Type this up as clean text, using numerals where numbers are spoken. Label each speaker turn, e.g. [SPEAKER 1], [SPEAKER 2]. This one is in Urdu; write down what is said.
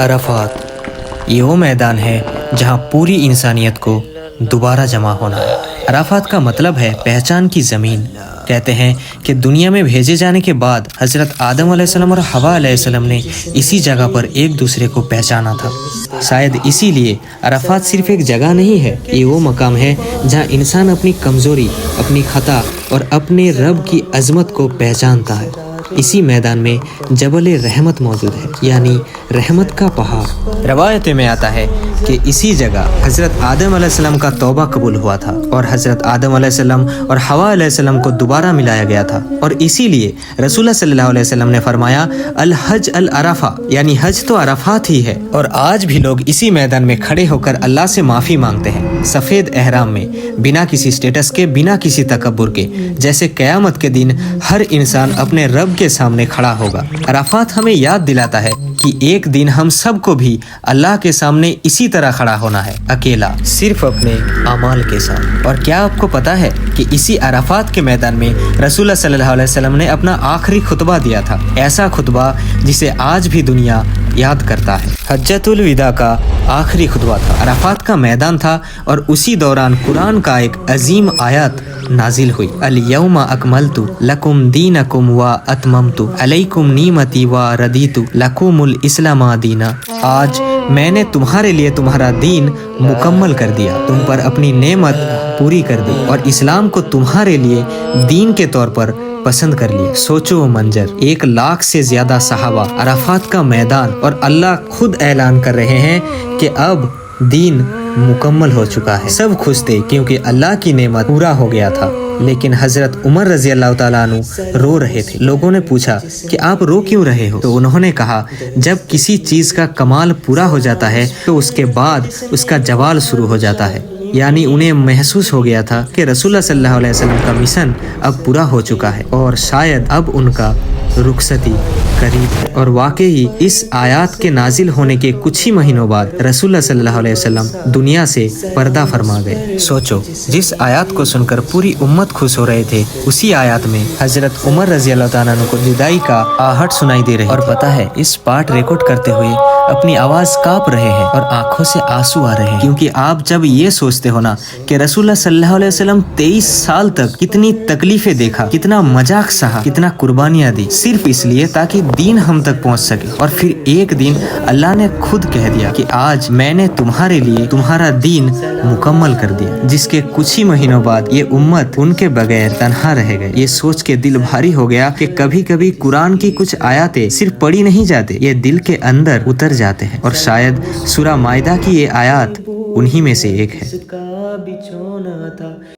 [SPEAKER 1] عرفات یہ وہ میدان ہے جہاں پوری انسانیت کو دوبارہ جمع ہونا ہے۔ عرفات کا مطلب ہے پہچان کی زمین۔ کہتے ہیں کہ دنیا میں بھیجے جانے کے بعد حضرت آدم علیہ السلام اور حوا علیہ السلام نے اسی جگہ پر ایک دوسرے کو پہچانا تھا۔ شاید اسی لیے عرفات صرف ایک جگہ نہیں ہے، یہ وہ مقام ہے جہاں انسان اپنی کمزوری، اپنی خطا اور اپنے رب کی عظمت کو پہچانتا ہے۔ اسی میدان میں جبل رحمت موجود ہے، یعنی رحمت کا پہاڑ۔ روایت میں آتا ہے کہ اسی جگہ حضرت آدم علیہ السلام کا توبہ قبول ہوا تھا اور حضرت آدم علیہ السلام اور حوا علیہ السلام کو دوبارہ ملایا گیا تھا، اور اسی لیے رسول اللہ صلی اللہ علیہ وسلم نے فرمایا الحج العرفہ، یعنی حج تو عرفات ہی ہے۔ اور آج بھی لوگ اسی میدان میں کھڑے ہو کر اللہ سے معافی مانگتے ہیں، سفید احرام میں، بنا کسی سٹیٹس کے، بنا کسی تکبر کے، جیسے قیامت کے دن ہر انسان اپنے رب کے سامنے کھڑا ہوگا۔ عرفات ہمیں یاد دلاتا ہے کہ ایک دن ہم سب کو بھی اللہ کے سامنے اسی طرح کھڑا ہونا ہے، اکیلا، صرف اپنے اعمال کے ساتھ۔ اور کیا آپ کو پتا ہے کہ اسی عرفات کے میدان میں رسول اللہ صلی اللہ علیہ وسلم نے اپنا آخری خطبہ دیا تھا، ایسا خطبہ جسے آج بھی دنیا یاد کرتا ہے۔ حجۃ الوداع کا آخری خطبہ تھا، عرفات کا میدان تھا، اور اسی دوران قرآن کا ایک عظیم آیت نازل ہوئی، الیوم اکملت لکم دینکم و اتممت علیکم نعمتی و رضیت لکم الاسلام دینا۔ آج میں نے تمہارے لیے تمہارا دین مکمل کر دیا، تم پر اپنی نعمت پوری کر دی اور اسلام کو تمہارے لیے دین کے طور پر پسند کر لیا۔ سوچو وہ منظر، 1,00,000 سے زیادہ صحابہ، عرفات کا میدان، اور اللہ خود اعلان کر رہے ہیں کہ اب دین مکمل ہو چکا ہے۔ سب خوش تھے کیونکہ اللہ کی نعمت پورا ہو گیا تھا، لیکن حضرت عمر رضی اللہ تعالیٰ عنہ رو رہے تھے۔ لوگوں نے پوچھا کہ آپ رو کیوں رہے ہو؟ تو انہوں نے کہا جب کسی چیز کا کمال پورا ہو جاتا ہے تو اس کے بعد اس کا زوال شروع ہو جاتا ہے، یعنی انہیں محسوس ہو گیا تھا کہ رسول اللہ صلی اللہ علیہ وسلم کا مشن اب پورا ہو چکا ہے اور شاید اب ان کا رخصتی قریب ہے۔ اور واقعی اس آیات کے نازل ہونے کے کچھ ہی مہینوں بعد رسول اللہ صلی اللہ علیہ وسلم دنیا سے پردہ فرما گئے۔ سوچو، جس آیات کو سن کر پوری امت خوش ہو رہے تھے، اسی آیات میں حضرت عمر رضی اللہ تعالیٰ عنہ کو جدائی کا آہٹ سنائی دے رہی، اور پتہ ہے اس پارٹ ریکارڈ کرتے ہوئے اپنی آواز کانپ رہے ہیں اور آنکھوں سے آنسو آ رہے ہیں، کیونکہ آپ جب یہ سوچتے ہو نا کہ رسول اللہ صلی اللہ علیہ وسلم 23 سال تک کتنی تکلیفیں دیکھا، کتنا مذاق سہا، کتنا قربانیاں دی، صرف اس لیے تاکہ دین ہم تک پہنچ سکے، اور پھر ایک دن اللہ نے خود کہہ دیا کہ آج میں نے تمہارے لیے تمہارا دین مکمل کر دیا، جس کے کچھ ہی مہینوں بعد یہ امت ان کے بغیر تنہا رہ گئے۔ یہ سوچ کے دل بھاری ہو گیا کہ کبھی کبھی قرآن کی کچھ آیاتیں صرف پڑھی نہیں جاتے، یہ دل کے اندر اتر جاتے ہیں، اور شاید سورہ مائدہ کی یہ آیات انہی میں سے ایک ہے۔